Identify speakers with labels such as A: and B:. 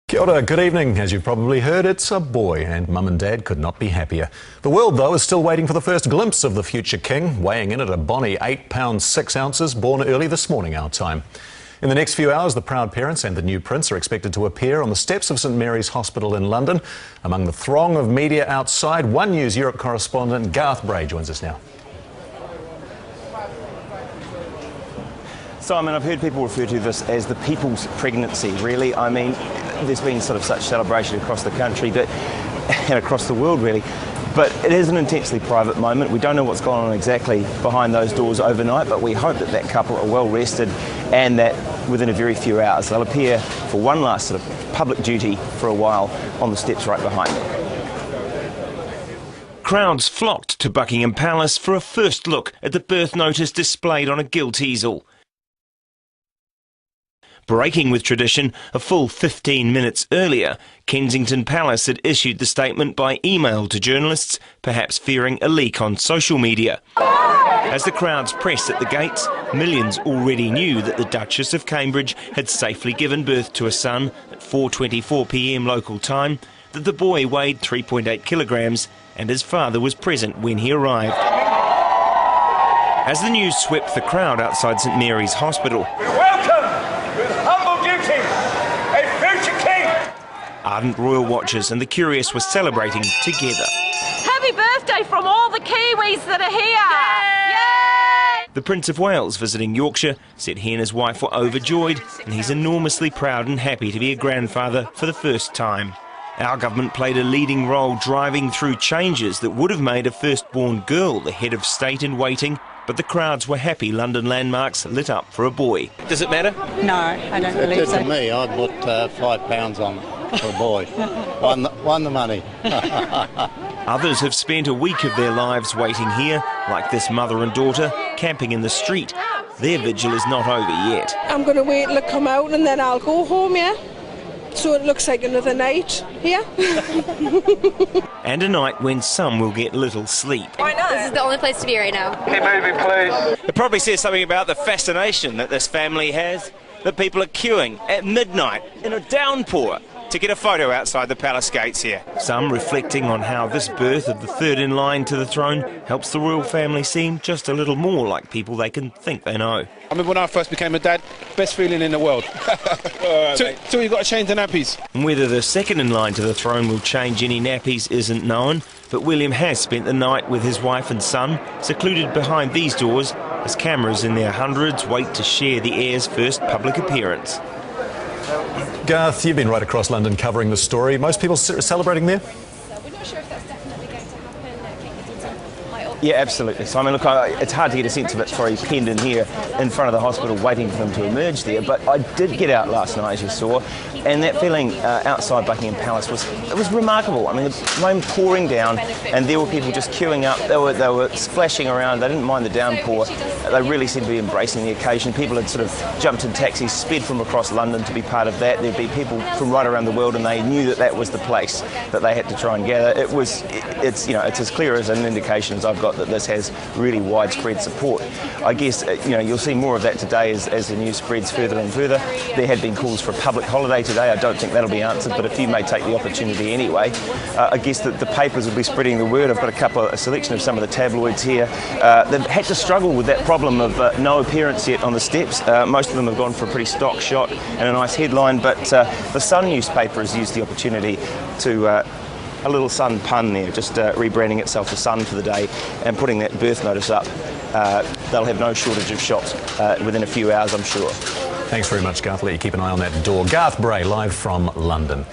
A: Kia ora, good evening. As you've probably heard, it's a boy, and Mum and Dad could not be happier. The world, though, is still waiting for the first glimpse of the future king, weighing in at a bonny 8 pounds 6 ounces, born early this morning our time. In the next few hours, the proud parents and the new prince are expected to appear on the steps of St Mary's Hospital in London. Among the throng of media outside, One News Europe correspondent Garth Bray joins us now.
B: Simon, I've heard people refer to this as the people's pregnancy, really. I mean, there's been sort of such celebration across the country and across the world, really. But it is an intensely private moment. We don't know what's going on exactly behind those doors overnight, but we hope that that couple are well rested and that within a very few hours they'll appear for one last sort of public duty for a while on the steps right behind me.
C: Crowds flocked to Buckingham Palace for a first look at the birth notice displayed on a gilt easel. Breaking with tradition, a full 15 minutes earlier, Kensington Palace had issued the statement by email to journalists, perhaps fearing a leak on social media. As the crowds pressed at the gates, millions already knew that the Duchess of Cambridge had safely given birth to a son at 4:24 p.m. local time, that the boy weighed 3.8 kilograms and his father was present when he arrived. As the news swept the crowd outside St Mary's Hospital, ardent royal watchers and the curious were celebrating together.
D: Happy birthday from all the Kiwis that are here! Yay!
C: The Prince of Wales, visiting Yorkshire, said he and his wife were overjoyed and he's enormously proud and happy to be a grandfather for the first time. Our government played a leading role driving through changes that would have made a firstborn girl the head of state in waiting, but the crowds were happy London landmarks lit up for a boy. Does it matter?
E: No, I don't believe so.
F: To me, I'd put £5 on for a boy. Won the money.
C: Others have spent a week of their lives waiting here, like this mother and daughter, camping in the street. Their vigil is not over yet.
E: I'm going to wait till it come out and then I'll go home, yeah? So it looks like another night here.
C: And a night when some will get little sleep.
G: Why not? This is the only place to be right now.
H: Keep moving, please.
C: It probably says something about the fascination that this family has, that people are queuing at midnight in a downpour to get a photo outside the palace gates here. Some reflecting on how this birth of the third in line to the throne helps the royal family seem just a little more like people they can think they know.
H: I remember when I first became a dad, best feeling in the world. Till you got to change the nappies.
C: Whether the second in line to the throne will change any nappies isn't known, but William has spent the night with his wife and son, secluded behind these doors, as cameras in their hundreds wait to share the heir's first public appearance.
A: Garth, you've been right across London covering the story. Most people celebrating there?
G: We're not sure if that's definitely going to happen.
B: Yeah, absolutely. So, I mean, look, it's hard to get a sense of it very penned in here in front of the hospital waiting for them to emerge there, but I did get out last night, as you saw, and that feeling outside Buckingham Palace was remarkable. I mean, the rain pouring down, and there were people just queuing up. They were splashing around. They didn't mind the downpour. They really seemed to be embracing the occasion. People had sort of jumped in taxis, sped from across London to be part of that. There'd be people from right around the world, and they knew that that was the place that they had to try and gather. It's as clear as an indication as I've got that this has really widespread support. I guess you'll see more of that today as the news spreads further and further. There had been calls for a public holiday today. I don't think that'll be answered, but a few may take the opportunity anyway. I guess that the papers will be spreading the word. I've got a selection of some of the tabloids here. They've had to struggle with that problem of no appearance yet on the steps. Most of them have gone for a pretty stock shot and a nice headline, but the Sun newspaper has used the opportunity to a little Sun pun there, just rebranding itself the Sun for the day and putting that birth notice up. They'll have no shortage of shots within a few hours, I'm sure.
A: Thanks very much, Garth. Let you keep an eye on that door. Garth Bray, live from London.